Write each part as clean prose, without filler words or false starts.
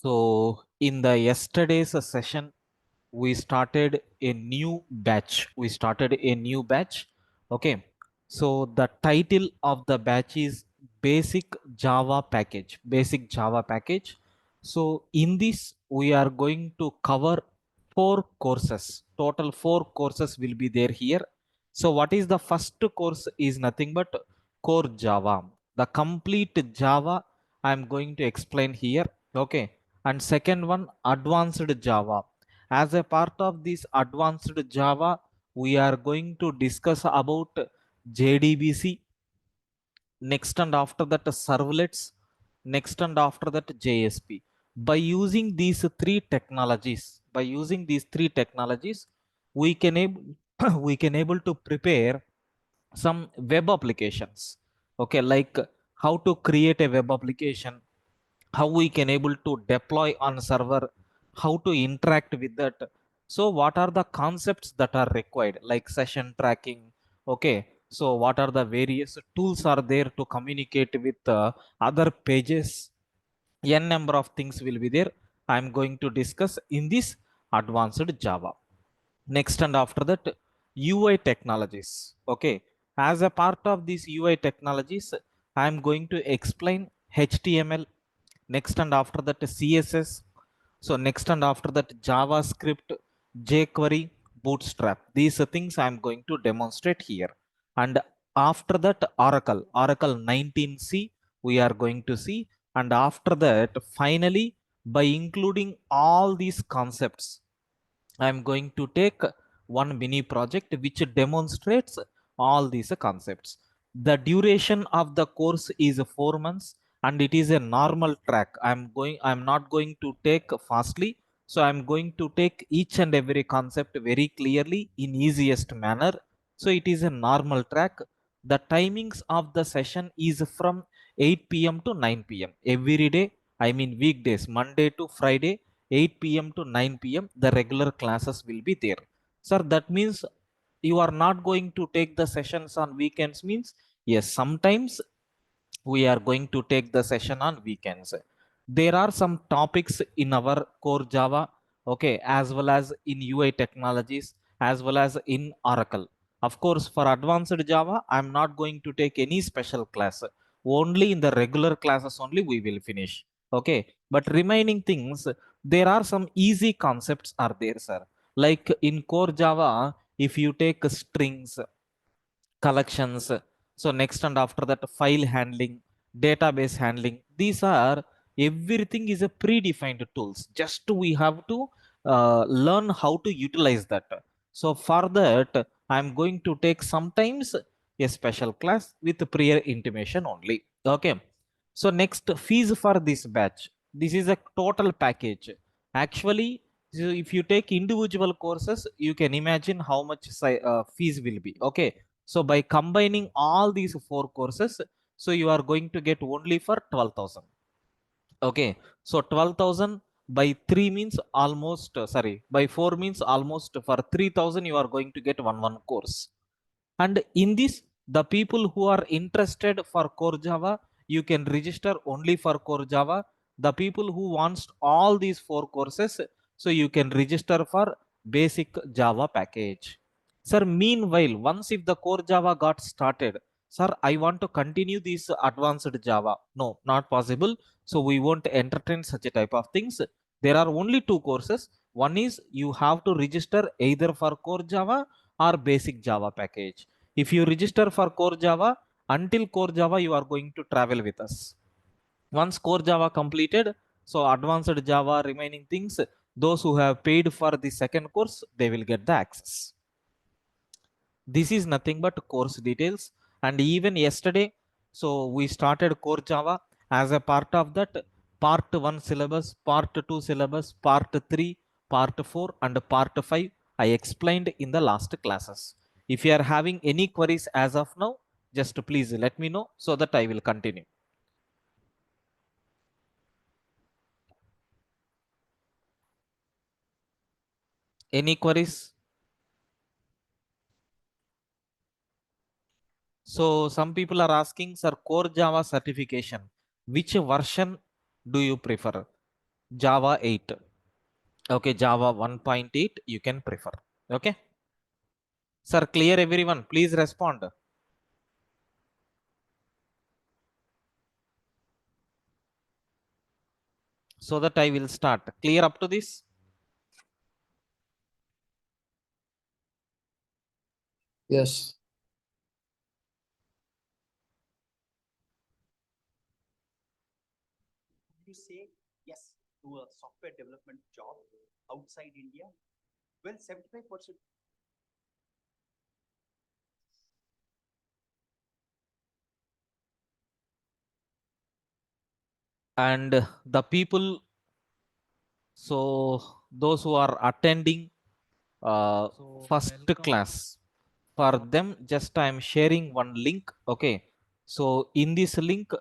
So in the yesterday's session, we started a new batch. Okay. So the title of the batch is Basic Java Package. Basic Java Package. So in this, we are going to cover four courses. Total four courses will be there here. So what is the first course is nothing but core Java. The complete Java I am going to explain here. Okay. And second one, advanced Java. As a part of this advanced Java, we are going to discuss about JDBC, next and after that servlets, next and after that JSP. By using these three technologies, we can able we can able to prepare some web applications. Okay, like how to create a web application, how we can able to deploy on server, how to interact with that. So what are the concepts that are required, like session tracking? Okay, so what are the various tools are there to communicate with other pages? N number of things will be there. I'm going to discuss in this advanced Java. Next and after that, UI technologies. Okay, as a part of these UI technologies, I'm going to explain HTML. Next and after that, CSS. So next and after that, JavaScript, jQuery, Bootstrap. These are things I'm going to demonstrate here. And after that, Oracle 19c we are going to see. And after that, finally, by including all these concepts, I'm going to take one mini project which demonstrates all these concepts. The duration of the course is 4 months and it is a normal track. I'm not going to take fastly. So I'm going to take each and every concept very clearly in easiest manner. So it is a normal track. The timings of the session is from 8 p.m. to 9 p.m. every day. I mean weekdays, Monday to Friday, 8 p.m. to 9 p.m. the regular classes will be there. Sir, that means you are not going to take the sessions on weekends means? Yes, sometimes we are going to take the session on weekends. There are some topics in our core Java, okay, as well as in UI technologies, as well as in Oracle. Of course, for advanced Java, I'm not going to take any special class. Only in the regular classes only we will finish. Okay, but remaining things, there are some easy concepts are there, sir. Like in core Java, if you take strings, collections, so next and after that, file handling, database handling, these are everything is a predefined tools, just we have to learn how to utilize that. So for that, I'm going to take sometimes a special class with prior intimation only. Okay, so next, fees for this batch, this is a total package. Actually, so if you take individual courses, you can imagine how much fees will be. Okay, so by combining all these four courses, so you are going to get only for 12,000. Okay, so 12,000 by 3 means almost, sorry, by 4 means almost for 3,000 you are going to get one course. And in this, the people who are interested for core Java, you can register only for core Java. The people who wants all these four courses, so you can register for basic Java package. Sir, meanwhile, once if the core Java got started, sir, I want to continue this advanced Java. No, not possible. So we won't entertain such a type of things. There are only two courses. One is you have to register either for core Java or basic Java package. If you register for core Java, until core Java, you are going to travel with us. Once core Java completed, so advanced Java remaining things, those who have paid for the second course, they will get the access. This is nothing but course details. And even yesterday, so we started core Java. As a part of that, part 1 syllabus, part 2 syllabus, part 3, part 4 and part 5 I explained in the last classes. If you are having any queries as of now, just please let me know so that I will continue. Any queries? So some people are asking, sir, core Java certification, which version do you prefer? Java 8. Okay, Java 1.8 you can prefer. Okay. Sir, clear everyone? Please respond. So that I will start. Clear up to this? Yes. You say yes to a software development job outside India? Well, 75%. And the people, so those who are attending first class, for them just I am sharing one link. Okay, so in this link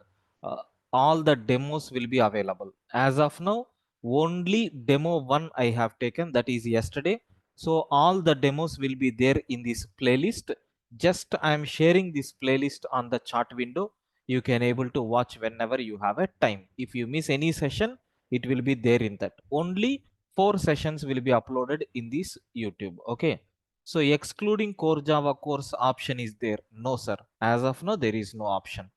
uh, all the demos will be available. As of now only demo one I have taken, that is yesterday. So all the demos will be there in this playlist. Just I am sharing this playlist on the chat window. You can able to watch whenever you have a time. If you miss any session, it will be there in that. Only 4 sessions will be uploaded in this YouTube. Okay, so excluding core Java course option is there? No, sir. As of now, there is no option.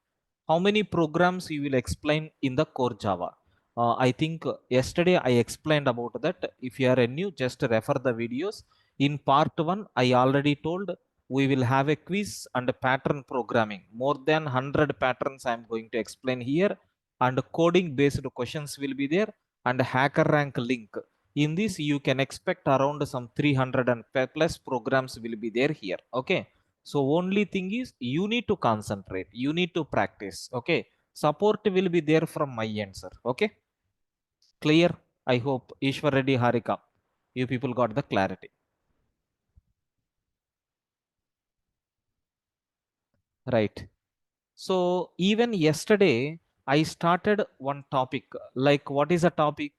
How many programs you will explain in the core Java? I think yesterday I explained about that. If you are new, just refer the videos. In part 1, I already told we will have a quiz and a pattern programming. More than 100 patterns I am going to explain here, and coding based questions will be there, and hacker rank link. In this you can expect around some 300 and plus programs will be there here. Okay, so only thing is you need to concentrate, you need to practice. Okay, support will be there from my end, sir. Okay, clear? I hope Ishwar Reddy, Harika, you people got the clarity, right? So even yesterday, I started one topic. Like, what is a topic?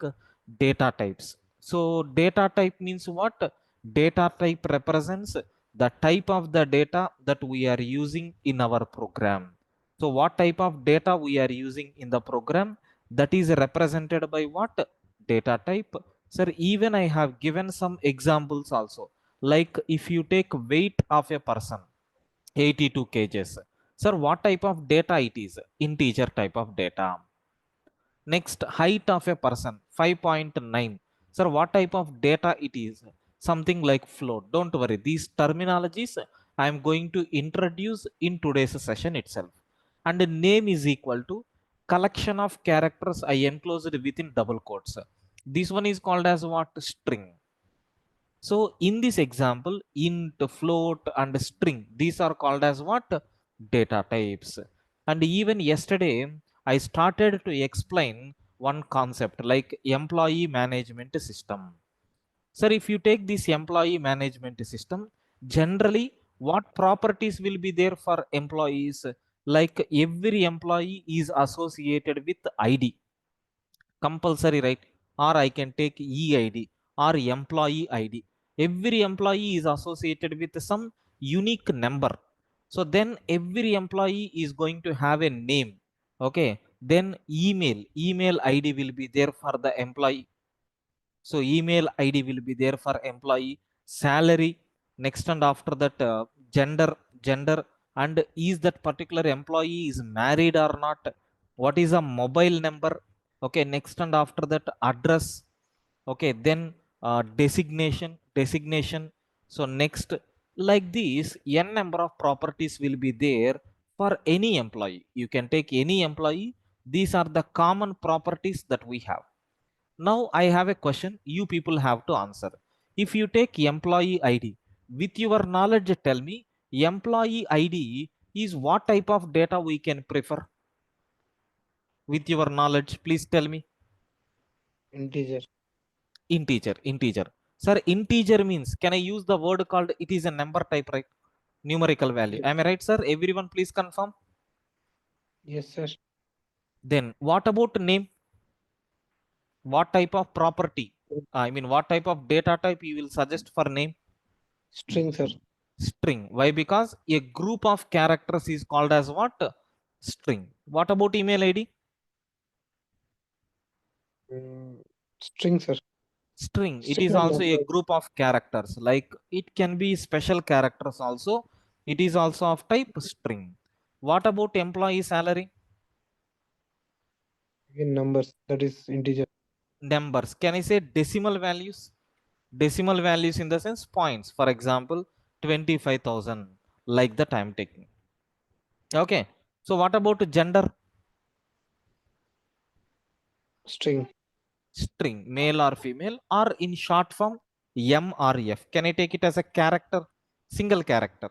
Data types. So data type means what? Data type represents the type of the data that we are using in our program. So what type of data we are using in the program, that is represented by what? Data type. Sir, even I have given some examples also. Like if you take weight of a person, 82 kgs. Sir, what type of data it is? Integer type of data. Next, height of a person, 5.9. Sir, what type of data it is? Something like float. Don't worry, these terminologies I am going to introduce in today's session itself. And the name is equal to collection of characters I enclosed within double quotes. This one is called as what? String. So in this example, int, float, and string, these are called as what? Data types. And even yesterday, I started to explain one concept like employee management system. Sir, if you take this employee management system, generally, what properties will be there for employees? Like every employee is associated with ID, compulsory, right? Or I can take EID or employee ID. Every employee is associated with some unique number. So then every employee is going to have a name. Okay, then email ID will be there for the employee. So email ID will be there for employee. Salary, next, and after that gender, and is that particular employee is married or not? What is a mobile number? Okay, next, and after that address. Okay, then designation. So next, like this, n number of properties will be there for any employee. You can take any employee. These are the common properties that we have. Now I have a question you people have to answer. If you take employee ID, with your knowledge, tell me, employee ID is what type of data we can prefer? With your knowledge, please tell me. Integer. Integer. Sir, integer means, can I use the word called it is a number type, right? Numerical value. Yes. Am I right, sir? Everyone, please confirm. Yes, sir. Then what about name? What type of property? I mean, what type of data type you will suggest for name? String, sir. String. Why? Because a group of characters is called as what? String. What about email ID? Mm, String, sir. String, it String is or also a number. group of characters, like it can be special characters also. It is also of type string. What about employee salary? Again, numbers. That is integer. Numbers. Can I say decimal values? Decimal values in the sense points. For example, 25,000, like that I am taking. Okay. So what about gender? String. String, male or female, or in short form, M or F. Can I take it as a character? Single character.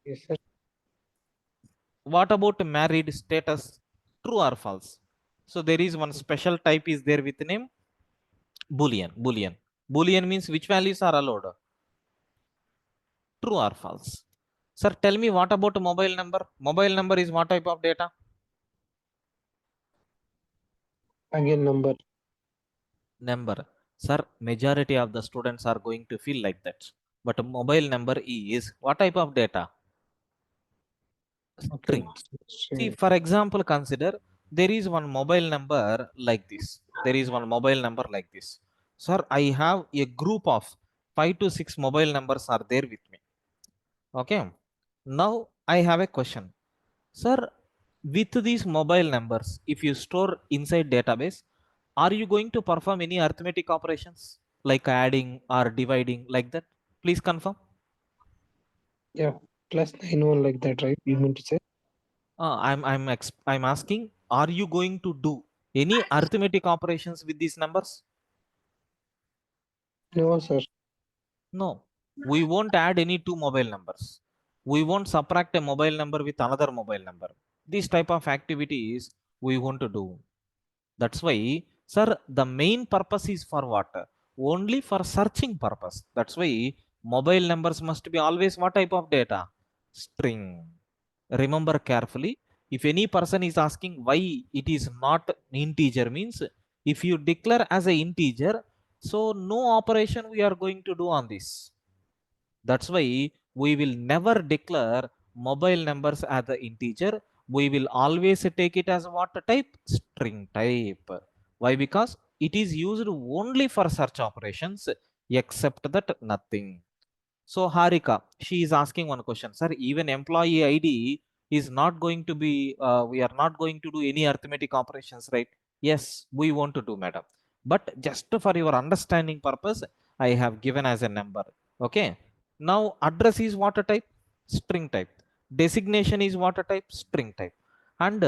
Yes, sir. What about married status? True or false? So there is one special type is there with name Boolean. Boolean. Boolean means which values are allowed? True or false? Sir, tell me what about mobile number? Mobile number is what type of data? Again, number. Number. Sir, majority of the students are going to feel like that. But mobile number is what type of data? Okay. String. See, String. for example, consider there is one mobile number like this. There is one mobile number like this. Sir, I have a group of 5 to 6 mobile numbers are there with me. Okay. Now I have a question. Sir, with these mobile numbers, if you store inside database, are you going to perform any arithmetic operations like adding or dividing like that? Please confirm. Yeah. Plus 9 1 like that, right? You mean to say? I'm asking, are you going to do any arithmetic operations with these numbers? No, sir. No, we won't add any two mobile numbers. We won't subtract a mobile number with another mobile number. This type of activities we want to do. That's why, sir, the main purpose is for what? Only for searching purpose. That's why mobile numbers must be always what type of data? String. Remember carefully. If any person is asking why it is not integer, means if you declare as a integer, so no operation we are going to do on this. That's why we will never declare mobile numbers as the integer. We will always take it as what type? String type. Why? Because it is used only for search operations, except that nothing. So Harika, she is asking one question, sir. Even employee ID is not going to be. We are not going to do any arithmetic operations, right? Yes, we want to do, madam. But just for your understanding purpose, I have given as a number. Okay. Now address is what a type? String type. Designation is what a type? String type. And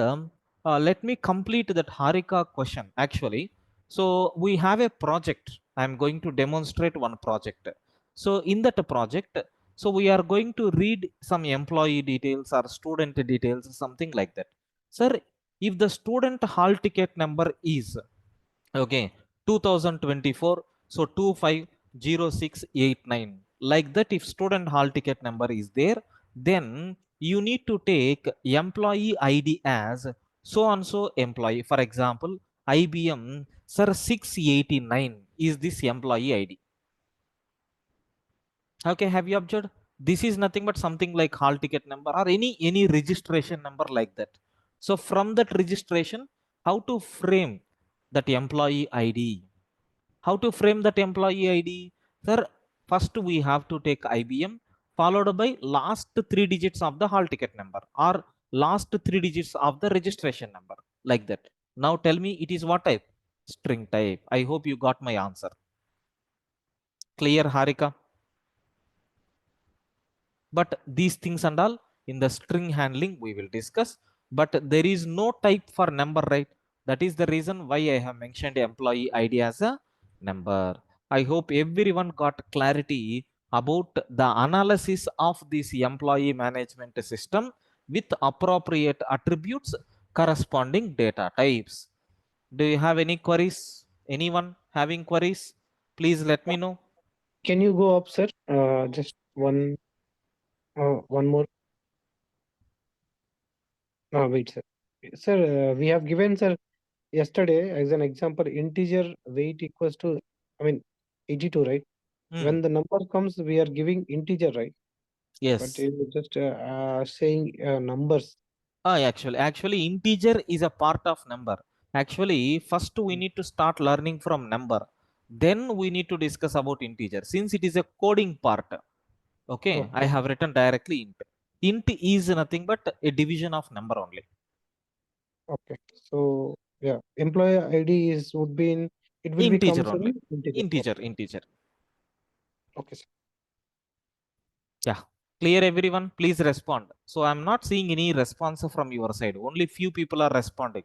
let me complete that Harika question. Actually, so we have a project. I am going to demonstrate one project. So in that project, so we are going to read some employee details or student details, something like that. Sir, if the student hall ticket number is okay 2024, so 250689, like that, if student hall ticket number is there, then you need to take employee ID as so and so employee. For example, IBM, sir, 689 is this employee ID. Okay, have you observed? This is nothing but something like hall ticket number or any registration number like that. So from that registration, how to frame that employee ID? How to frame that employee ID? Sir, first we have to take IBM followed by last 3 digits of the hall ticket number or last 3 digits of the registration number, like that. Now tell me, it is what type? String type. I hope you got my answer. Clear, Harika? But these things and all in the string handling we will discuss, but there is no type for number, right? That is the reason why I have mentioned employee ID as a number. I hope everyone got clarity about the analysis of this employee management system with appropriate attributes corresponding data types. Do you have any queries? Anyone having queries? Please let me know. Can you go up, sir? Just one more. Wait, sir. Sir, we have given, sir, yesterday as an example, integer weight equals to, I mean, 82, right? Hmm. When the number comes, we are giving integer, right? But Yes. you just saying numbers. Actually integer is a part of number. Actually, first we need to start learning from number. Then we need to discuss about integer. Since it is a coding part, okay, I Okay. have written directly int. Int is nothing but a division of number only. Okay. So yeah, employee ID is would be in it will be Integer comes only. in integer. Integer, Okay. integer. Okay, sir. Yeah. Clear everyone? Please respond. So I'm not seeing any response from your side. Only few people are responding.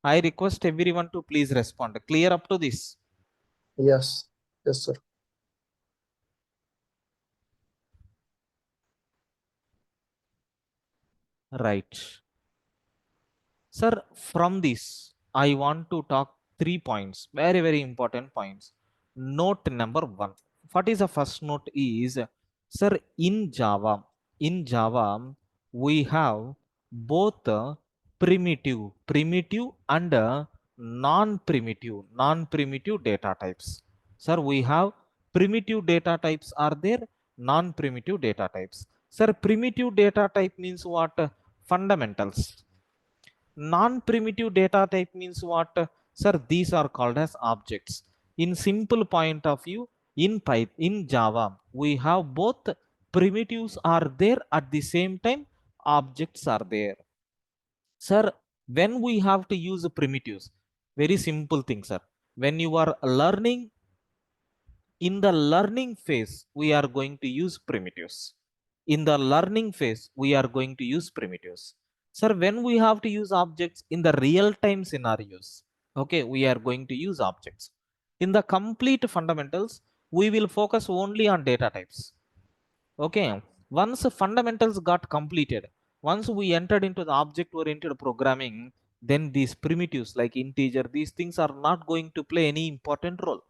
I request everyone to please respond. Clear up to this? Yes. Yes, sir. Right. Sir, from this, I want to talk 3 points, very, very important points. Note number one. What is the first note is, sir, in Java, we have both primitive and non-primitive data types. Sir, we have primitive data types are there, non-primitive data types. Sir, primitive data type means what? Fundamentals. Non-primitive data type means what? Sir, these are called as objects. In simple point of view, in Java we have both primitives are there, at the same time objects are there. Sir, when we have to use primitives, very simple thing, sir. When you are learning, in the learning phase we are going to use primitives. In the learning phase we are going to use primitives. Sir, when we have to use objects in the real time scenarios, okay, we are going to use objects. In the complete fundamentals we will focus only on data types. Okay, once fundamentals got completed, once we entered into the object oriented programming, then these primitives like integer, these things are not going to play any important role.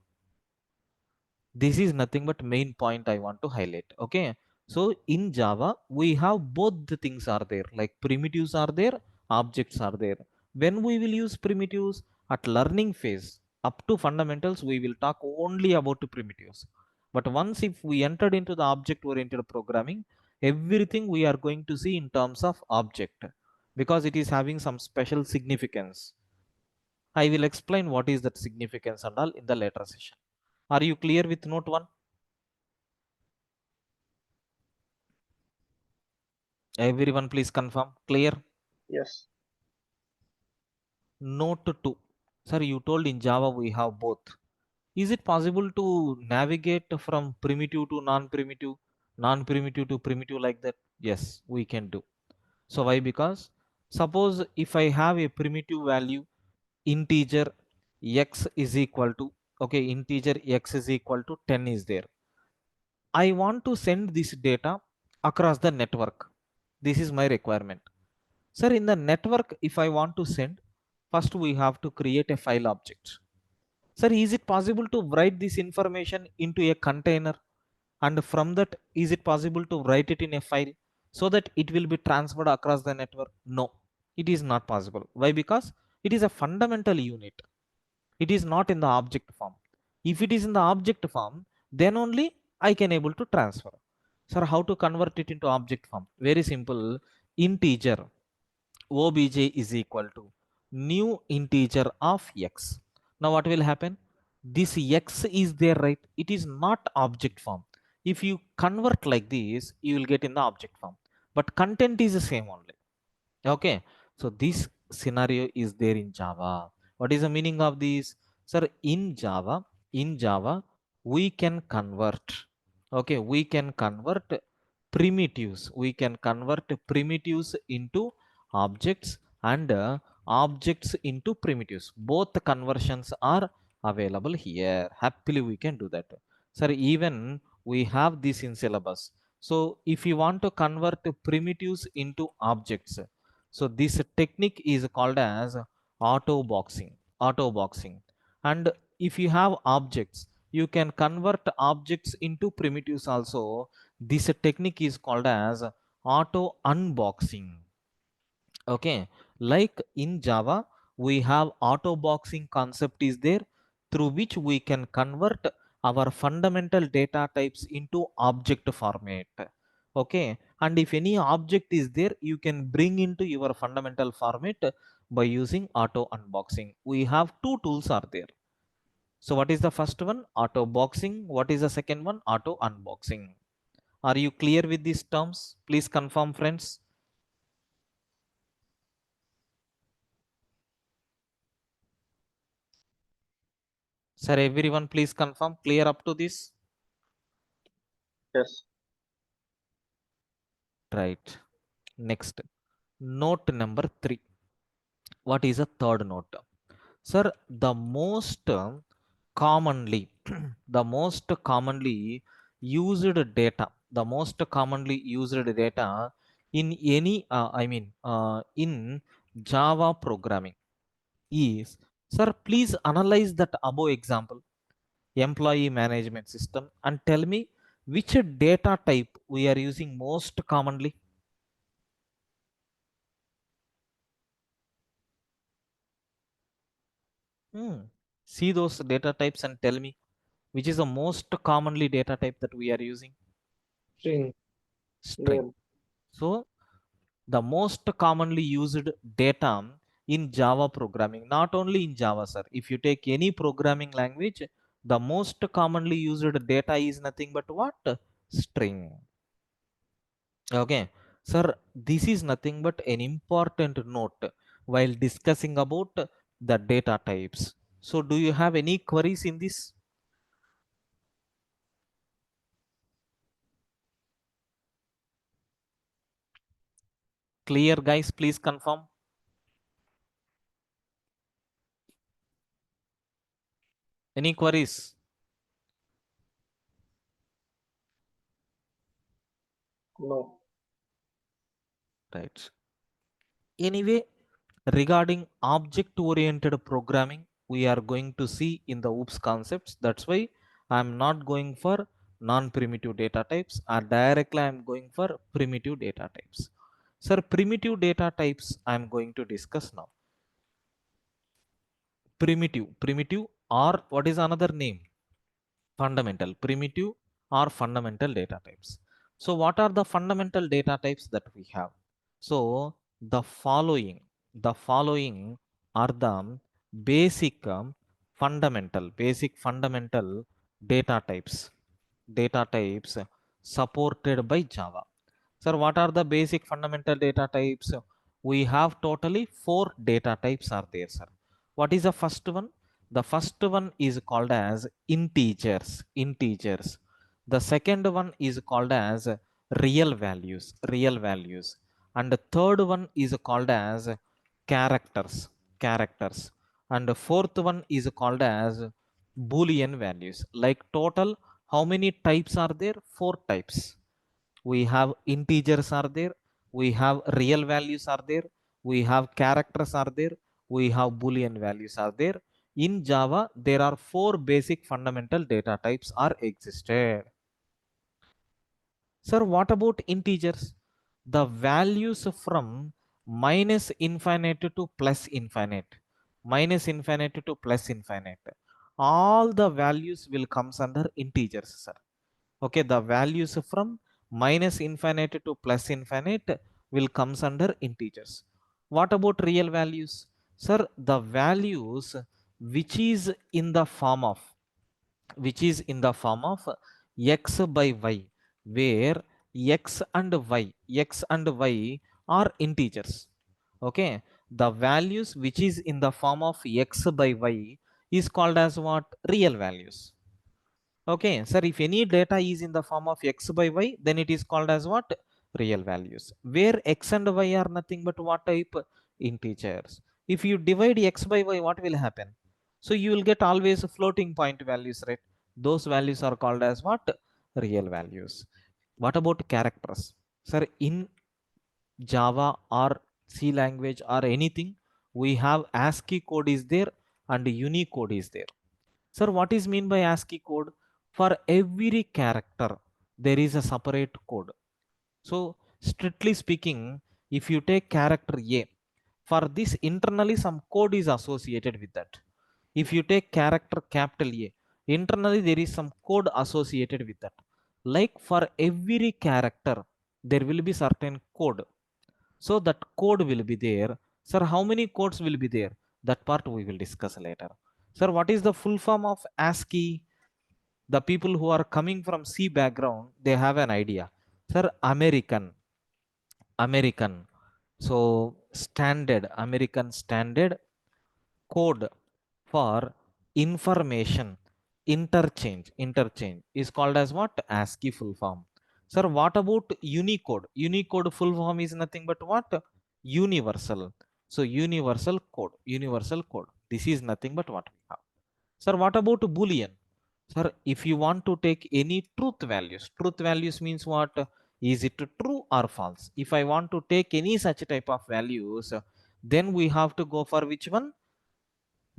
This is nothing but main point I want to highlight. Okay, so in Java we have both the things are there, like primitives are there, objects are there. When we will use primitives at learning phase, up to fundamentals we will talk only about the primitives. But once if we entered into the object oriented programming, everything we are going to see in terms of object, because it is having some special significance. I will explain what is that significance and all in the later session. Are you clear with note 1? Everyone please confirm. Clear? Yes. Note 2. Sir, you told in Java we have both. Is it possible to navigate from primitive to non-primitive, non-primitive to primitive like that? Yes, we can do. So why? Because suppose if I have a primitive value, integer x is equal to, okay, integer x is equal to 10 is there. I want to send this data across the network. This is my requirement. Sir, in the network, if I want to send, first we have to create a file object. Sir, is it possible to write this information into a container? And from that, is it possible to write it in a file so that it will be transferred across the network? No, it is not possible. Why? Because it is a fundamental unit. It is not in the object form. If it is in the object form, then only I can able to transfer. Sir, how to convert it into object form? Very simple. Integer obj is equal to new integer of x. Now what will happen? This x is there, right? It is not object form. If you convert like this, you will get in the object form. But content is the same only. Okay, so this scenario is there in Java. What is the meaning of this? Sir, in Java, we can convert. Okay, we can convert primitives. We can convert primitives into objects and objects into primitives. Both conversions are available here. Happily, we can do that. Sir, even we have this in syllabus. So, if you want to convert primitives into objects, so this technique is called as auto boxing. Auto boxing. And if you have objects, you can convert objects into primitives also. This technique is called as auto unboxing. Okay, like in Java, we have auto boxing concept is there, through which we can convert our fundamental data types into object format. Okay, and if any object is there, you can bring into your fundamental format by using auto unboxing. We have two tools are there. So what is the first one? Auto boxing. What is the second one? Auto unboxing. Are you clear with these terms? Please confirm, friends. Sir, everyone please confirm. Clear up to this? Yes. Right. Next. Note number 3. What is a third note? Sir, the most commonly, the most commonly used data, the most commonly used data in any, in Java programming is, sir, please analyze that above example, employee management system, and tell me which data type we are using most commonly. See those data types and tell me which is the most commonly data type that we are using. String. String. So the most commonly used data in Java programming, not only in Java, sir. If you take any programming language, the most commonly used data is nothing but what? String. Okay, sir, this is nothing but an important note while discussing about the data types. So do you have any queries in this? Clear, guys? Please confirm. Any queries? No. Right. Anyway, regarding object-oriented programming, we are going to see in the OOPS concepts. That's why I'm not going for non-primitive data types, or directly I'm going for primitive data types. Sir, primitive data types I'm going to discuss now. Primitive, or what is another name? Fundamental. Primitive or fundamental data types. So what are the fundamental data types that we have? So the following are the basic fundamental data types supported by Java. Sir, what are the basic fundamental data types? We have totally 4 data types are there, sir. What is the first one? The first one is called as integers. The second one is called as real values. And the third one is called as characters. And the fourth one is called as Boolean values. Like total, how many types are there? 4 types. We have integers are there, we have real values are there, we have characters are there, we have Boolean values are there. In Java, there are 4 basic fundamental data types are existed. Sir, what about integers? The values from minus infinite to plus infinite. Minus infinite to plus infinite. All the values will comes under integers, sir. Okay, the values from minus infinite to plus infinite will comes under integers. What about real values? Sir, the values which is in the form of x by y, where x and y are integers. Okay, the values which is in the form of x by y is called as what? Real values. Okay, sir, if any data is in the form of x by y, then it is called as what? Real values. Where x and y are nothing but what type? Integers. If you divide x by y, what will happen? So you will get always floating point values, right? Those values are called as what? Real values. What about characters? Sir, in Java or C language or anything, we have ASCII code is there and Unicode is there. Sir, what is mean by ASCII code? For every character, there is a separate code. So, strictly speaking, if you take character A, for this internally some code is associated with that. If you take character capital A, internally there is some code associated with that. Like for every character, there will be certain code. So that code will be there. Sir, how many codes will be there? That part we will discuss later. Sir, what is the full form of ASCII? The people who are coming from C background, they have an idea. Sir, American. So American standard code for information interchange is called as what? ASCII full form. Sir, what about Unicode? Unicode full form is nothing but what? Universal. So universal code, this is nothing but what we have. Sir, what about Boolean? Sir, if you want to take any truth values means what? Is it true or false? If I want to take any such type of values, then we have to go for which one?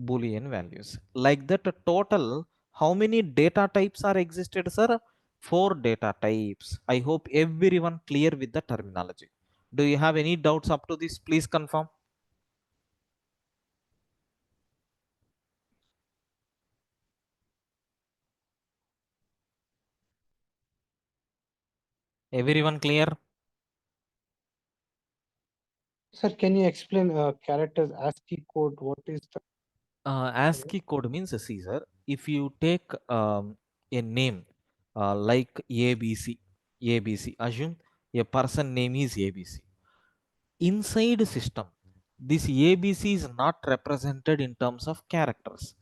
Boolean values. Like that, total how many data types are existed, sir? Four data types. I hope everyone clear with the terminology. Do you have any doubts up to this? Please confirm. Everyone clear? Sir, can you explain characters ASCII code? What is the ASCII code means, Caesar, if you take a name like ABC, assume a person name is ABC. Inside system, this ABC is not represented in terms of characters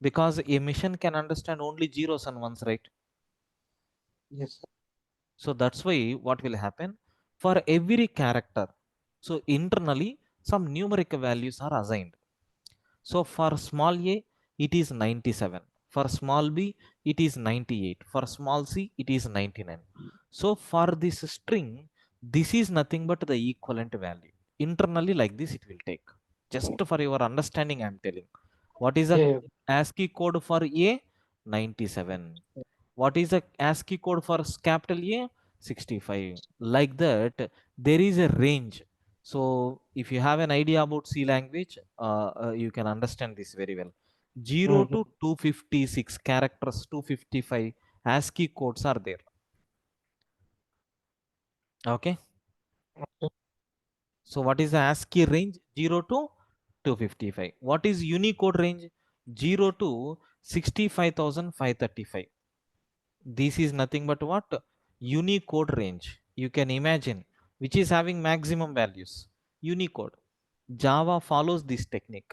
because a machine can understand only zeros and ones, right? yes, sir. So that's why what will happen for every character. So internally, some numeric values are assigned. So for small a, it is 97. For small b, it is 98. For small c, it is 99. So for this string, this is nothing but the equivalent value. Internally, like this, it will take. Just for your understanding, I am telling. What is the Yeah, yeah. ASCII code for A? 97. What is the ASCII code for capital A? 65. Like that, there is a range. So if you have an idea about C language, you can understand this very well. 0 Mhm. to 256 characters, 255 ASCII codes are there. Okay. Okay. So what is the ASCII range? 0 to 255. What is Unicode range? 0 to 65,535. This is nothing but what? Unicode range. You can imagine which is having maximum values. Unicode. Java follows this technique.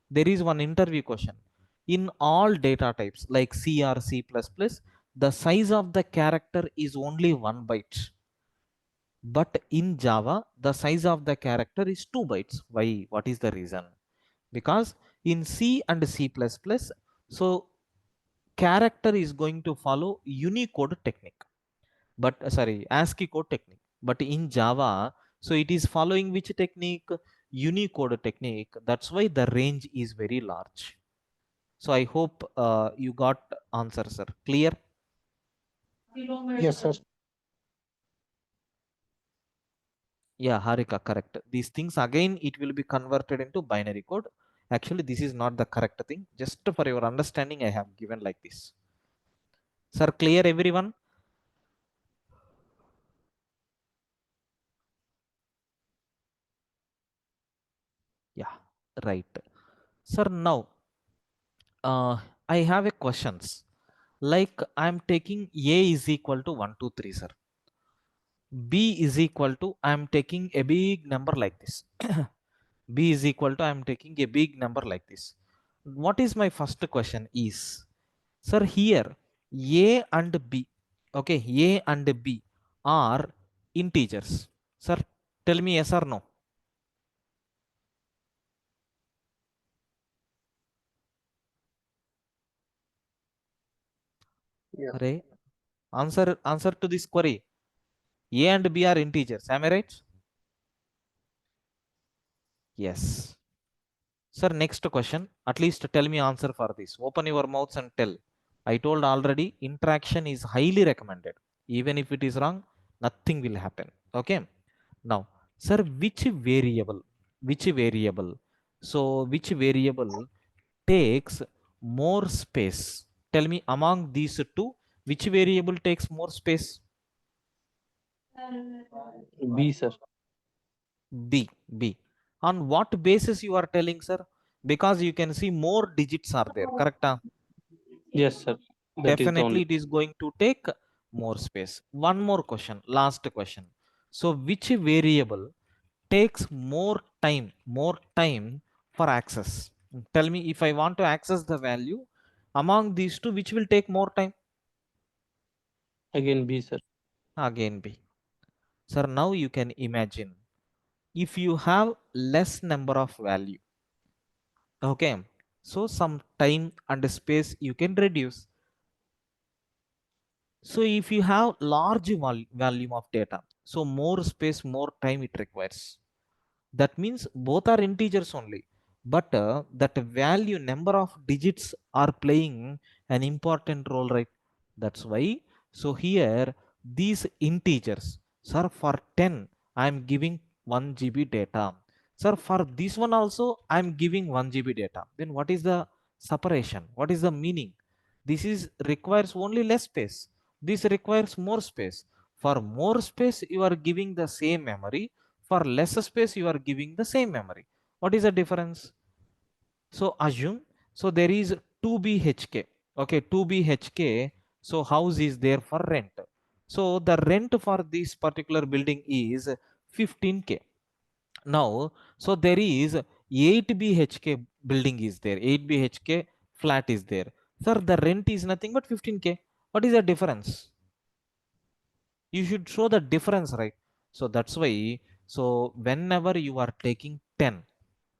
There is one interview question. In all data types like C or C++, the size of the character is only 1 byte. But in Java, the size of the character is 2 bytes. Why? What is the reason? Because in C and C++, so character is going to follow Unicode technique. But sorry, ASCII code technique. But in Java, so it is following which technique? Unicode technique. That's why the range is very large. So I hope you got answer, sir. Clear? Yes, sir. Yeah, Harika, correct. These things again, it will be converted into binary code. Actually, this is not the correct thing. Just for your understanding, I have given like this. Sir, clear everyone? Yeah, right. Sir, now I have a questions. Like I'm taking A is equal to 1, 2, 3, sir. B is equal to, I'm taking a big number like this. B is equal to, I'm taking a big number like this. What is my first question is, sir, here A and B, okay, A and B are integers. Sir, tell me yes or no. Yes. Array, answer to this query. A and B are integers. Am I right? Yes. Sir, next question. At least tell me answer for this. Open your mouths and tell. I told already interaction is highly recommended. Even if it is wrong, nothing will happen. Okay. Now, sir, which variable? Which variable? So, which variable takes more space? Tell me among these two, which variable takes more space? B, sir. B. B. On what basis you are telling, sir? Because you can see more digits are there, correct? Yes, sir. That is the Definitely only. it is going to take more space. One more question, last question. So which variable takes more time for access? Tell me, if I want to access the value among these two, which will take more time? Again B, sir. Again B. Sir, now you can imagine if you have less number of value, okay, so some time and space you can reduce. So if you have large volume of data, so more space, more time it requires. That means both are integers only, but that value number of digits are playing an important role, right? That's why. So here these integers, sir, for 10 I am giving 1 GB data. Sir, for this one also I am giving 1 GB data. Then what is the separation? What is the meaning? This is requires only less space. This requires more space. For more space you are giving the same memory, for less space you are giving the same memory. What is the difference? So assume, so there is 2 bhk, okay, 2 bhk. So house is there for rent. So the rent for this particular building is 15K. Now, so there is 8 bhk building is there, 8 bhk flat is there. Sir, the rent is nothing but 15K. What is the difference? You should show the difference, right? So that's why, so whenever you are taking 10,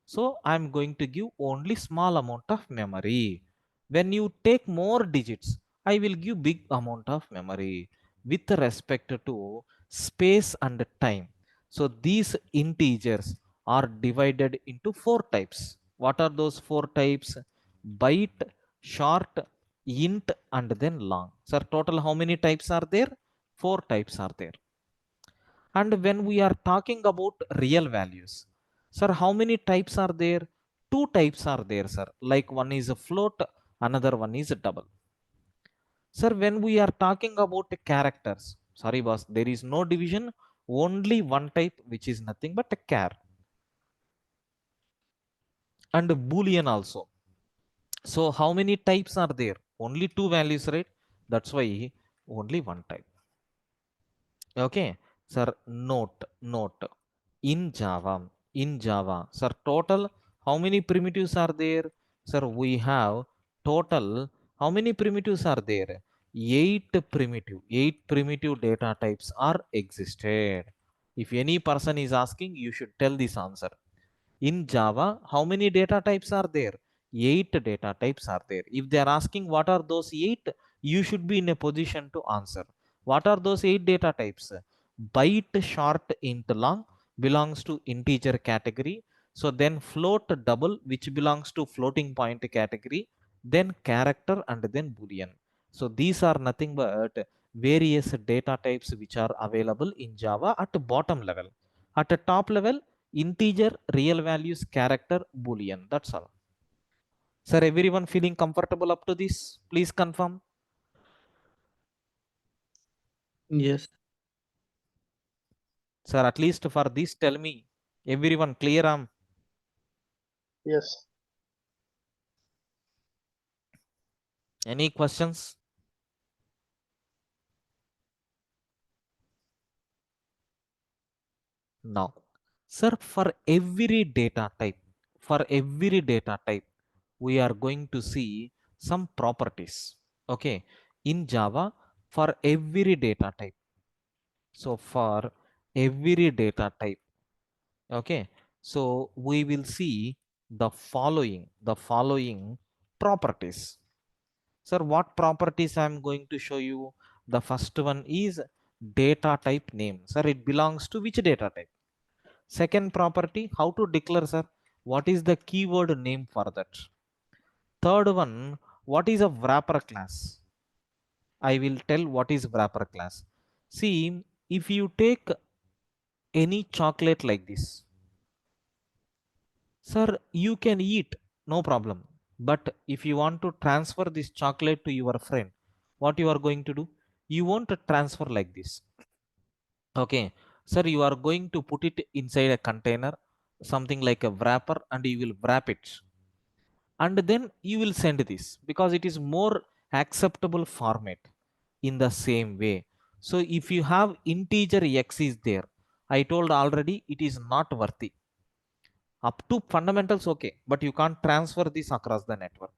so I'm going to give only small amount of memory. When you take more digits, I will give big amount of memory with respect to space and time. So these integers are divided into four types. What are those four types? Byte, short, int, and then long. Sir, total how many types are there? Four types are there. And when we are talking about real values, sir, how many types are there? Two types are there, sir. Like one is a float, another one is a double. Sir, when we are talking about characters, sorry boss, there is no division, only one type, which is nothing but a char. And boolean also. So how many types are there? Only two values, right? That's why only one type. Okay, sir, note. In Java, sir, total how many primitives are there? Sir, we have total how many primitives are there? Eight primitive data types are existed. If any person is asking, you should tell this answer. In Java, how many data types are there? Eight data types are there. If they are asking what are those eight, you should be in a position to answer. What are those eight data types? Byte, short, int, long belongs to integer category. So then float, double, which belongs to floating point category. Then character, and then boolean. So these are nothing but various data types which are available in Java at the bottom level. At the top level, integer, real values, character, boolean. That's all. Sir, everyone feeling comfortable up to this? Please confirm. Yes. Sir, at least for this, tell me. Everyone clear? Yes. Any questions? Now, sir, for every data type, we are going to see some properties. Okay. In Java, for every data type. So for every data type, okay, so we will see the following properties. Sir, what properties I am going to show you? The first one is data type name. Sir, it belongs to which data type? Second property, how to declare, sir? What is the keyword name for that? Third one, what is a wrapper class? I will tell what is wrapper class. See, if you take any chocolate like this, sir, you can eat, no problem. But if you want to transfer this chocolate to your friend, what you are going to do? You want to transfer like this. Okay, sir, you are going to put it inside a container, something like a wrapper, and you will wrap it, and then you will send this because it is more acceptable format in the same way. So if you have integer x is there, I told already it is not worthy up to fundamentals, okay, but you can't transfer this across the network.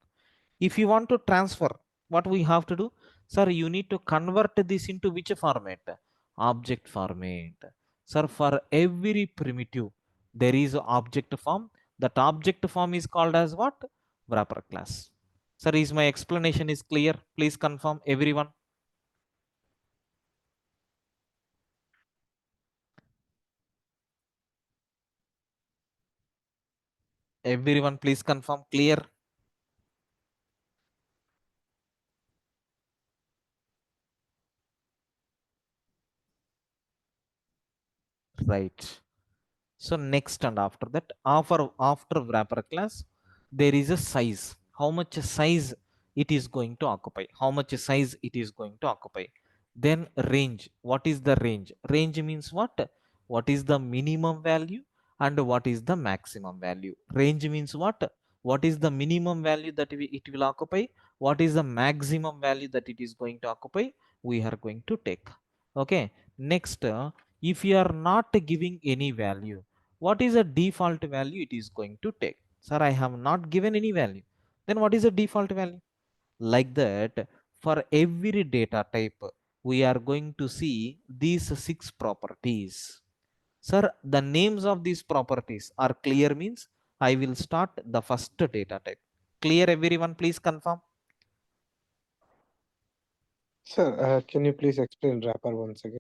If you want to transfer, what we have to do, sir, you need to convert this into which format? Object format. Sir, for every primitive there is a object form. That object form is called as what? Wrapper class. Sir, is my explanation is clear? Please confirm, everyone. Everyone, please confirm, clear? Right. So next and after that, after wrapper class, there is a size. How much size it is going to occupy? How much size it is going to occupy? Then range. What is the range? Range means what? What is the minimum value and what is the maximum value? Range means what? What is the minimum value that it will occupy? What is the maximum value that it is going to occupy? We are going to take. Okay. Next, if you are not giving any value, what is a default value it is going to take? Sir, I have not given any value. Then what is a default value? Like that, for every data type, we are going to see these 6 properties. Sir, the names of these properties are clear means I will start the first data type. Clear, everyone? Please confirm. Sir, can you please explain wrapper once again?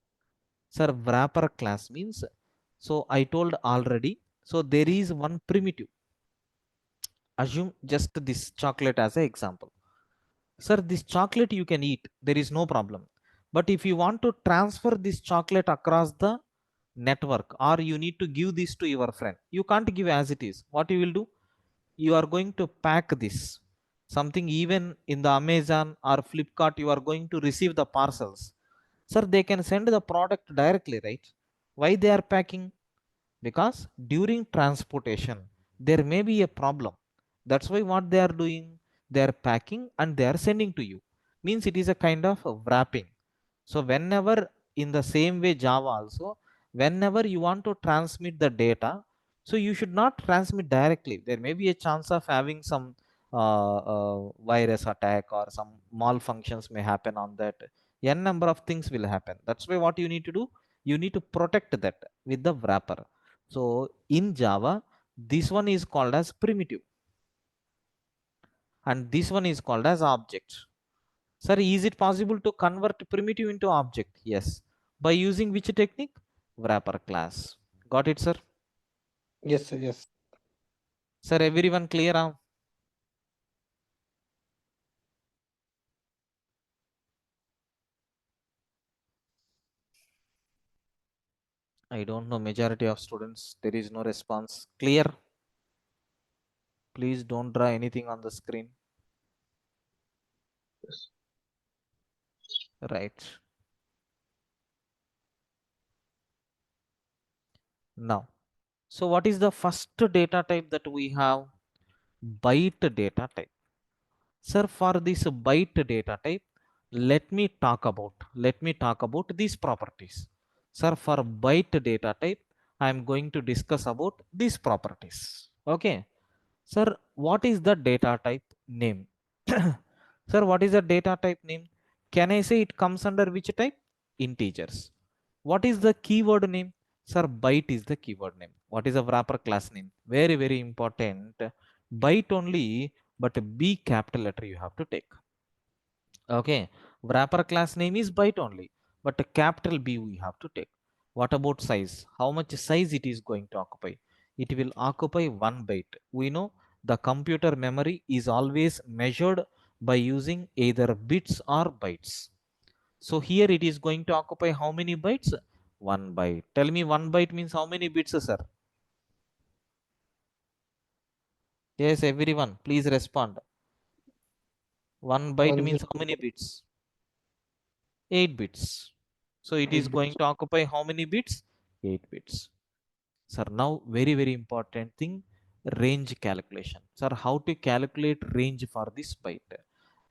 Sir, wrapper class means, so I told already, so there is one primitive. Assume just this chocolate as an example. Sir, this chocolate you can eat, there is no problem. But if you want to transfer this chocolate across the network, or you need to give this to your friend, you can't give as it is. What you will do? You are going to pack this. Something even in the Amazon or Flipkart, you are going to receive the parcels. Sir, they can send the product directly, right? Why they are packing? Because during transportation there may be a problem. That's why what they are doing, they are packing and they are sending to you. Means it is a kind of a wrapping. So whenever, in the same way Java also, whenever you want to transmit the data, so you should not transmit directly. There may be a chance of having some virus attack or some malfunctions may happen on that. N number of things will happen. That's why what you need to do, you need to protect that with the wrapper. So in Java, this one is called as primitive and this one is called as object. Sir, is it possible to convert primitive into object? Yes. By using which technique? Wrapper class. Got it, sir? Yes, sir. Yes. Sir, everyone clear? I don't know, majority of students, there is no response. Clear? Please don't draw anything on the screen. Yes. Right. Now, so what is the first data type that we have? Byte data type. Sir, for this byte data type, let me talk about these properties. Sir, for byte data type, I am going to discuss about these properties. Okay. Sir, what is the data type name? Sir, what is the data type name? Can I say it comes under which type? Integers. What is the keyword name? Sir, byte is the keyword name. What is a wrapper class name? Very, very important. Byte only, but B capital letter you have to take. Okay. Wrapper class name is byte only, but a capital B we have to take. What about size? How much size it is going to occupy? It will occupy 1 byte. We know the computer memory is always measured by using either bits or bytes. So here it is going to occupy how many bytes? 1 byte. Tell me, 1 byte means how many bits, sir? Yes, everyone, please respond. 1 byte One means zero. how many bits? 8 bits. So it is going to occupy how many bits? 8 bits. Sir, now very important thing, range calculation. Sir, how to calculate range for this byte?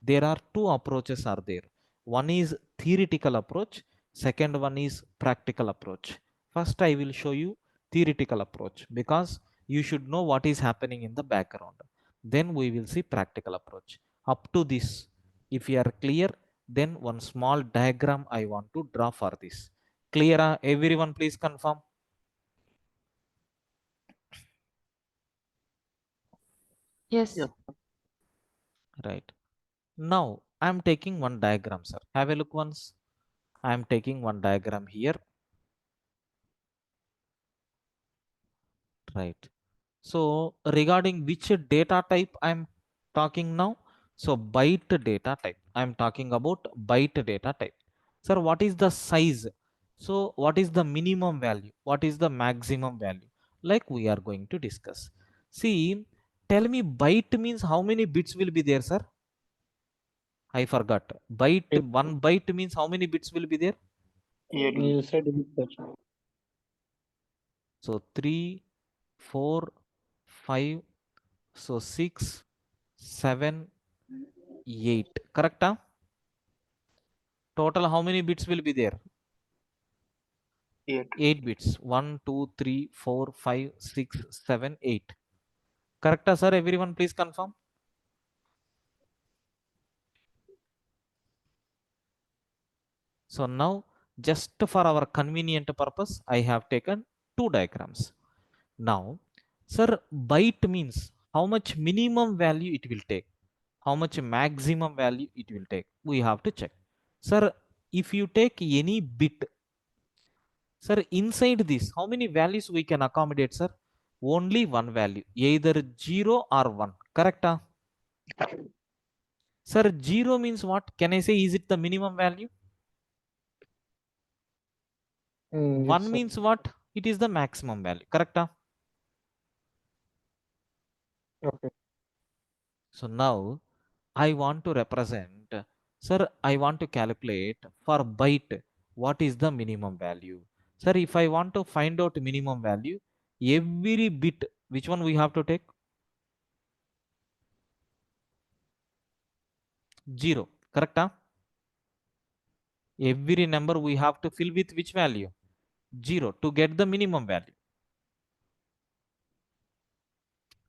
There are two approaches are there. One is theoretical approach, second one is practical approach. First I will show you theoretical approach because you should know what is happening in the background. Then we will see practical approach. Up to this, if you are clear, then one small diagram I want to draw for this. Clear? Everyone please confirm. Yes. Yeah. Right. Now I am taking one diagram, sir. Have a look once. I am taking one diagram here. Right. So regarding which data type I am talking now? So byte data type. I am talking about byte data type. Sir, what is the size? So what is the minimum value? What is the maximum value? Like we are going to discuss. See, tell me byte means how many bits will be there, sir? I forgot. Byte, one byte means how many bits will be there? You said it, sir. So 3, 4, 5, so 6, 7, 8. Correct? Huh? Total how many bits will be there? 8. 8 bits. 1, 2, 3, 4, 5, 6, 7, 8. Correct, sir? Everyone please confirm. So now just for our convenient purpose, I have taken two diagrams. Now, sir, byte means how much minimum value it will take, how much maximum value it will take. We have to check. Sir, if you take any bit, sir, inside this, how many values we can accommodate, sir? Only one value, either 0 or 1. Correct? Sir, 0 means what? Can I say is it the minimum value? 1 Yes, sir. means what? It is the maximum value. Correct? Okay. So now I want to represent, sir, I want to calculate for byte what is the minimum value. Sir, if I want to find out minimum value, every bit, which one we have to take? 0. Correct? Every number we have to fill with which value? 0 to get the minimum value.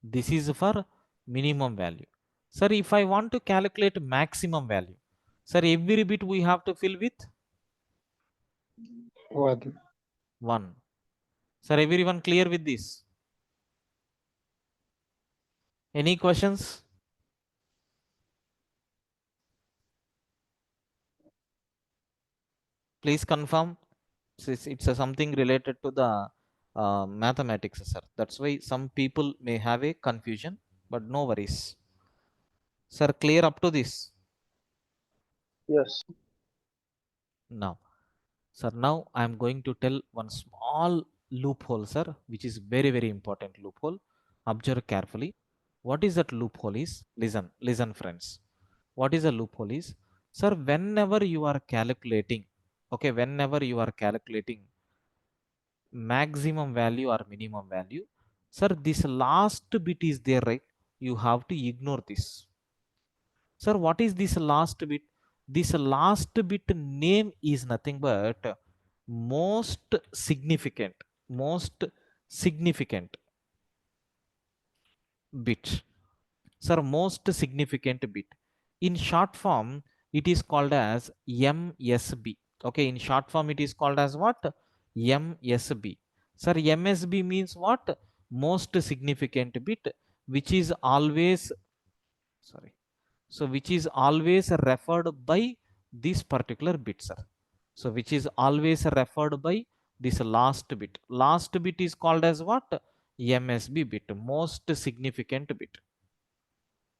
This is for minimum value. Sir, if I want to calculate maximum value, sir, every bit we have to fill with 1. 1. Sir, everyone clear with this? Any questions? Please confirm. It's something related to the mathematics, sir. That's why some people may have a confusion, but no worries. Sir, clear up to this? Yes. Now, sir, now I am going to tell one small loophole, sir, which is very important loophole. Observe carefully. What is that loophole is? Listen, friends. What is a loophole is? Sir, whenever you are calculating, okay, whenever you are calculating maximum value or minimum value, sir, this last bit is there, right? You have to ignore this. Sir, what is this last bit? This last bit name is nothing but most significant, most significant bit. Sir, most significant bit. In short form, it is called as MSB. Okay, in short form, it is called as what? MSB. Sir, MSB means what? Most significant bit, which is always, sorry, so which is always referred by this particular bit, sir. So which is always referred by this last bit. Last bit is called as what? MSB bit, most significant bit.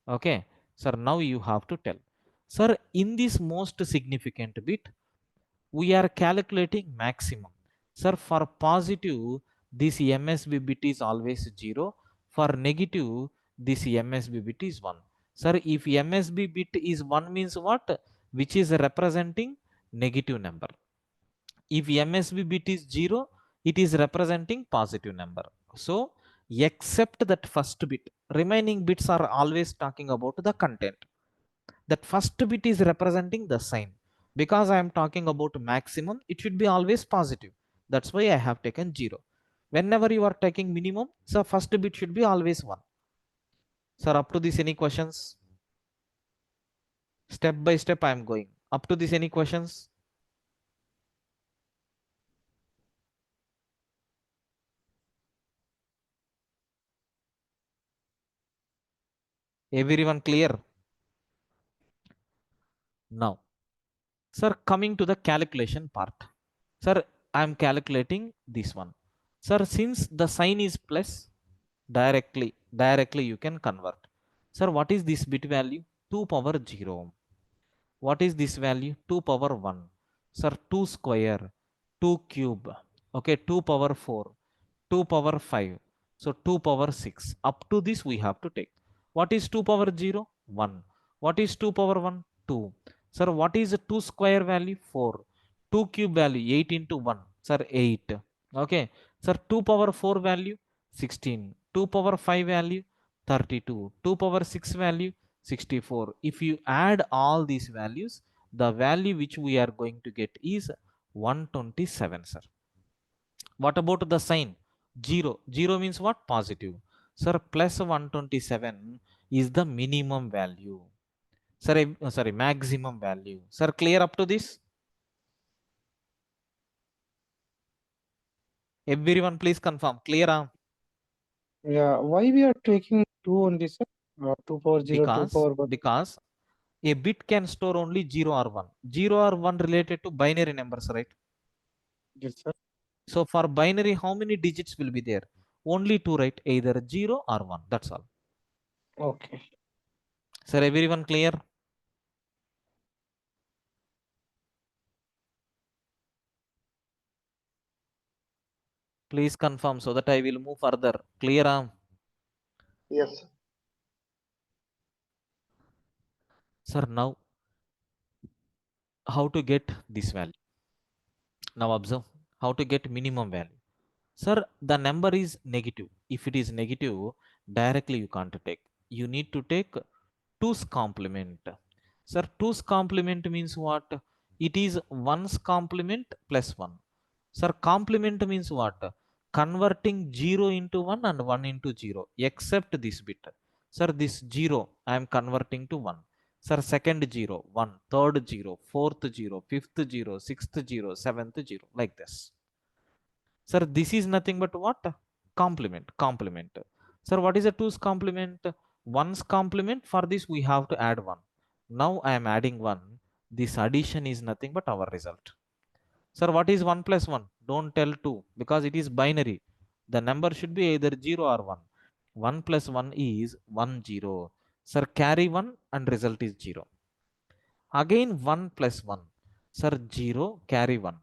Okay, sir, now you have to tell. Sir, in this most significant bit, we are calculating maximum. Sir, for positive, this MSB bit is always 0. For negative, this MSB bit is 1. Sir, if MSB bit is 1 means what? Which is representing negative number. If MSB bit is 0, it is representing positive number. So except that first bit, remaining bits are always talking about the content. That first bit is representing the sign. Because I am talking about maximum, it should be always positive. That's why I have taken 0. Whenever you are taking minimum, so first bit should be always 1. Sir, up to this any questions? Step by step I am going. Up to this any questions? Everyone clear? Now, sir, coming to the calculation part. Sir, I am calculating this one. Sir, since the sign is plus, directly you can convert. Sir, what is this bit value? 2 power 0. What is this value? 2 power 1. Sir, 2 square, 2 cube. Okay, 2 power 4, 2 power 5. So 2 power 6. Up to this we have to take. What is 2 power 0? 1. What is 2 power 1? 2. Sir, what is 2 square value? 4. 2 cube value? 8 into 1. Sir, 8. Okay. Sir, 2 power 4 value? 16. 2 power 5 value? 32. 2 power 6 value? 64. If you add all these values, the value which we are going to get is 127, sir. What about the sign? 0. 0 means what? Positive. Sir, plus 127 is the minimum value. Sorry, maximum value. Sir, clear up to this? Everyone please confirm. Clear? Yeah, why we are taking 2 on this, sir? 2 power 0, 2 power 1. Because a bit can store only 0 or 1. 0 or 1 related to binary numbers, right? Yes, sir. So for binary, how many digits will be there? Only 2, right? Either 0 or 1. That's all. Okay. Sir, everyone clear? Please confirm so that I will move further. Clear? Yes. Sir, now how to get this value? Now observe how to get minimum value. Sir, the number is negative. If it is negative, directly you can't take. You need to take 2's complement. Sir, 2's complement means what? It is 1's complement plus 1. Sir, complement means what? Converting 0 into 1 and 1 into 0, except this bit. Sir, this 0 I am converting to 1. Sir, second 0, 1, third 0, fourth 0, fifth 0, sixth 0, seventh 0, like this. Sir, this is nothing but what? Complement. Sir, what is a 2's complement? 1's complement. For this, we have to add 1. Now I am adding 1. This addition is nothing but our result. Sir, what is 1 plus 1? Don't tell 2 because it is binary. The number should be either 0 or 1. 1 plus 1 is 1, 0. Sir, carry 1 and result is 0. Again 1 plus 1. Sir, 0 carry 1.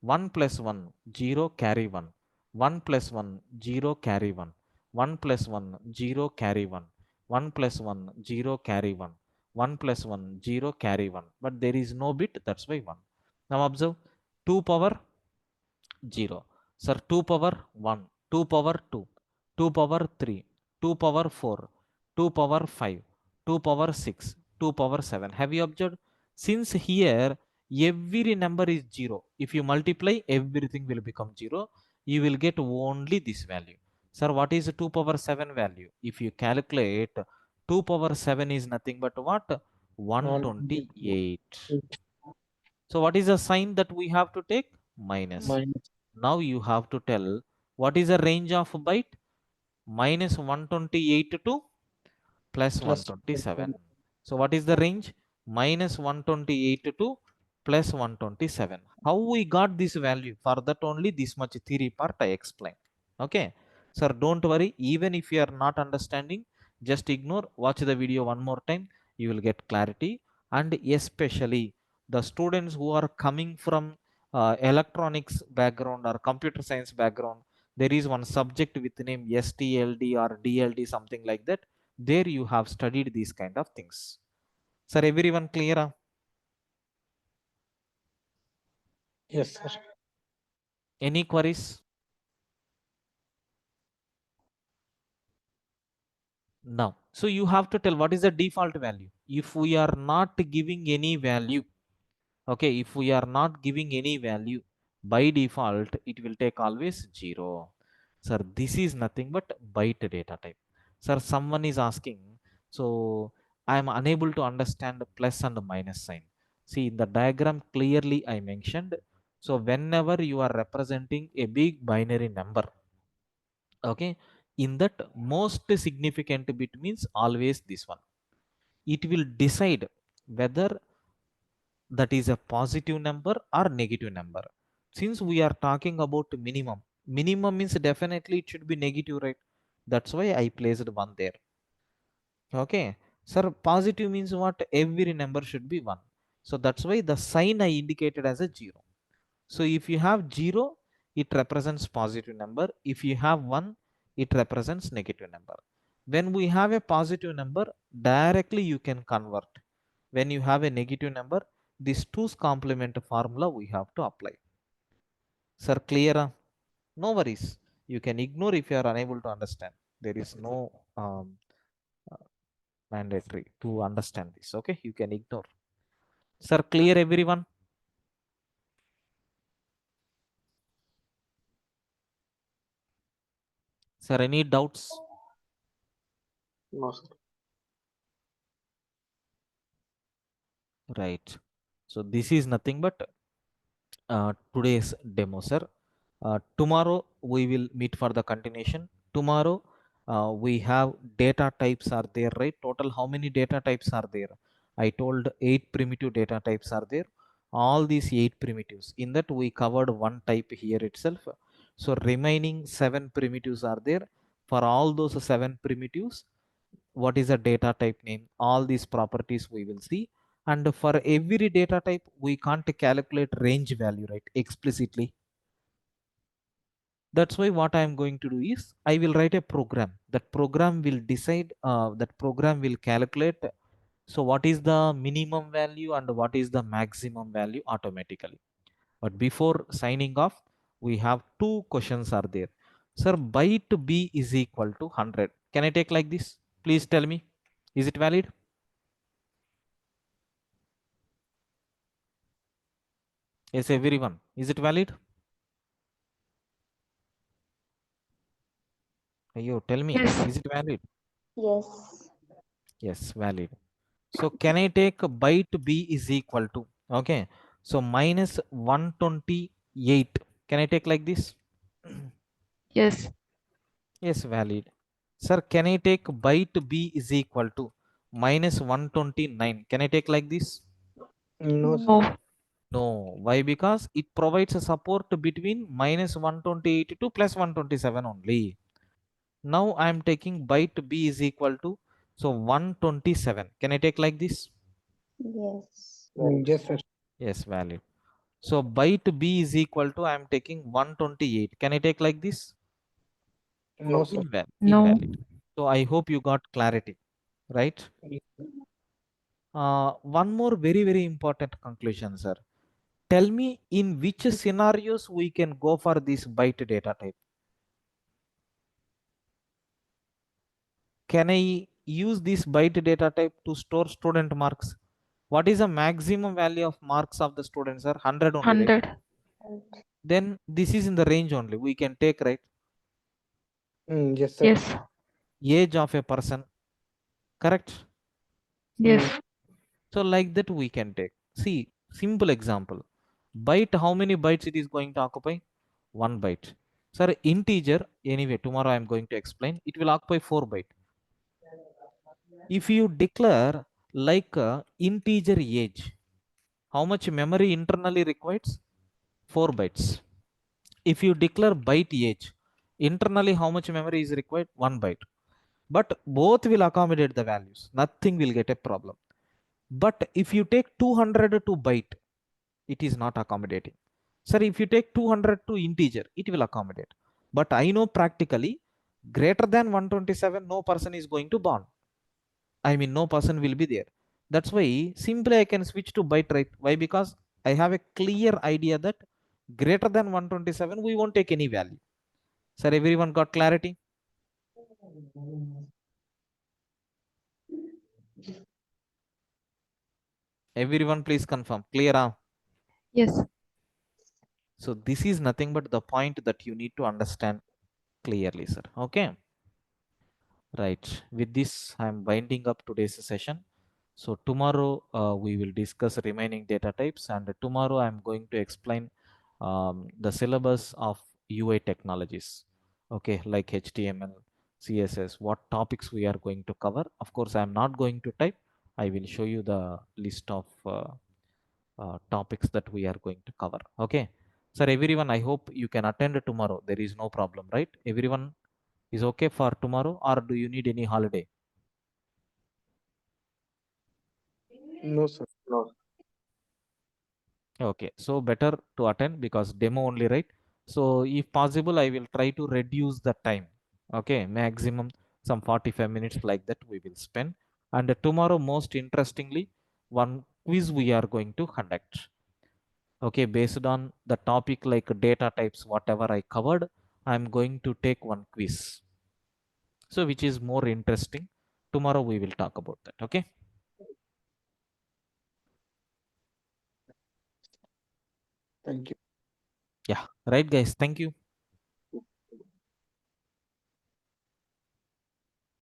1 plus 1, 0 carry 1. 1 plus 1, 0 carry 1. 1 plus 1, 0 carry 1. 1 plus 1, 0 carry 1. 1 plus 1, 0 carry 1. But there is no bit, that's why 1. Now observe 2 power 0. Sir, 2 power 1, 2 power 2, 2 power 3, 2 power 4, 2 power 5, 2 power 6, 2 power 7. Have you observed? Since here every number is 0, if you multiply, everything will become 0. You will get only this value. Sir, what is 2 power 7 value? If you calculate, 2 power 7 is nothing but what? 128. So what is the sign that we have to take? Minus. Minus Now you have to tell what is the range of byte? Minus 128 to plus plus 127. So what is the range? Minus 128 to plus 127. How we got this value? For that only this much theory part I explained. Okay. Sir, don't worry. Even if you are not understanding, just ignore. Watch the video one more time. You will get clarity. And especially the students who are coming from electronics background or computer science background, there is one subject with the name STLD or DLD, something like that. There you have studied these kind of things. Sir, everyone clear? yes, sir. Any queries? Now, so you have to tell what is the default value. If we are not giving any value, okay, if we are not giving any value, by default, it will take always 0. Sir, this is nothing but byte data type. Sir, someone is asking, so I am unable to understand plus and minus sign. See, in the diagram clearly I mentioned, so whenever you are representing a big binary number, okay, in that most significant bit means always this one. It will decide whether that is a positive number or negative number. Since we are talking about minimum means definitely it should be negative, right? That's why I placed one there. Okay, sir, positive means what? Every number should be 1, so that's why the sign I indicated as a 0. So if you have 0, it represents positive number. If you have 1, it represents negative number. When we have a positive number, directly you can convert. When you have a negative number, this 2's complement formula we have to apply. Sir, clear? No worries. You can ignore if you are unable to understand. There is no uh, mandatory to understand this. Okay, you can ignore. Sir, clear everyone? Sir, any doubts? No, sir. Right. So this is nothing but today's demo, sir. Tomorrow we will meet for the continuation. Tomorrow we have data types are there, right? Total how many data types are there? I told 8 primitive data types are there. All these 8 primitives, in that we covered one type here itself. So remaining 7 primitives are there. For all those 7 primitives, what is a data type name, all these properties we will see. And for every data type we can't calculate range value, right, explicitly. That's why what I am going to do is I will write a program. That program will decide, that program will calculate, so what is the minimum value and what is the maximum value automatically. But before signing off, we have two questions are there. Sir, byte b is equal to 100, can I take like this? Please tell me, is it valid? Yes, everyone, is it valid? Ayo, tell me, Yes. is it valid? Yes. Yes, valid. So can I take byte b is equal to, okay, so minus 128. Can I take like this? Yes. Yes, valid. Sir, can I take byte b is equal to minus 129? Can I take like this? No, sir. No. No. Why? Because it provides a support between minus 128 to plus 127 only. Now I am taking byte b is equal to, so 127. Can I take like this? Yes. Yes, sir. Yes, valid. So byte b is equal to, I am taking 128. Can I take like this? No, sir. Invalid. No. Invalid. So I hope you got clarity, right? One more very important conclusion, sir. Tell me in which scenarios we can go for this byte data type. Can I use this byte data type to store student marks? What is the maximum value of marks of the students, sir? 100 only, right? 100. Then this is in the range only. We can take, right? Yes, sir. Yes. Age of a person, correct? Yes. So like that we can take. See, simple example. Byte, how many bytes it is going to occupy? 1 byte. Sir, integer, anyway, tomorrow I am going to explain. It will occupy 4 byte. If you declare like integer age, how much memory internally requires? 4 bytes. If you declare byte age, internally how much memory is required? 1 byte. But both will accommodate the values. Nothing will get a problem. But if you take 202 byte, it is not accommodating. Sir, if you take 200 to integer, it will accommodate. But I know practically greater than 127, no person is going to born. I mean, no person will be there. That's why simply I can switch to byte, right? Why? Because I have a clear idea that Greater than 127, we won't take any value. Sir, everyone got clarity? Everyone please confirm. Clear? Yes. So this is nothing but the point that you need to understand clearly, sir. Okay. Right. With this, I'm winding up today's session. So tomorrow we will discuss remaining data types, and tomorrow I'm going to explain the syllabus of UI technologies. Okay, like HTML, CSS, what topics we are going to cover. Of course, I'm not going to type. I will show you the list of topics that we are going to cover. Okay. Sir, everyone, I hope you can attend tomorrow. There is no problem, right? Everyone is okay for tomorrow, or do you need any holiday? No, sir. No. Okay, so better to attend because demo only, right? So if possible, I will try to reduce the time. Okay, maximum some 45 minutes like that we will spend. And tomorrow, most interestingly, one quiz we are going to conduct. Okay, based on the topic like data types, whatever I covered, I'm going to take one quiz. So which is more interesting. Tomorrow we will talk about that. Okay. Thank you. Yeah. Right, guys. Thank you.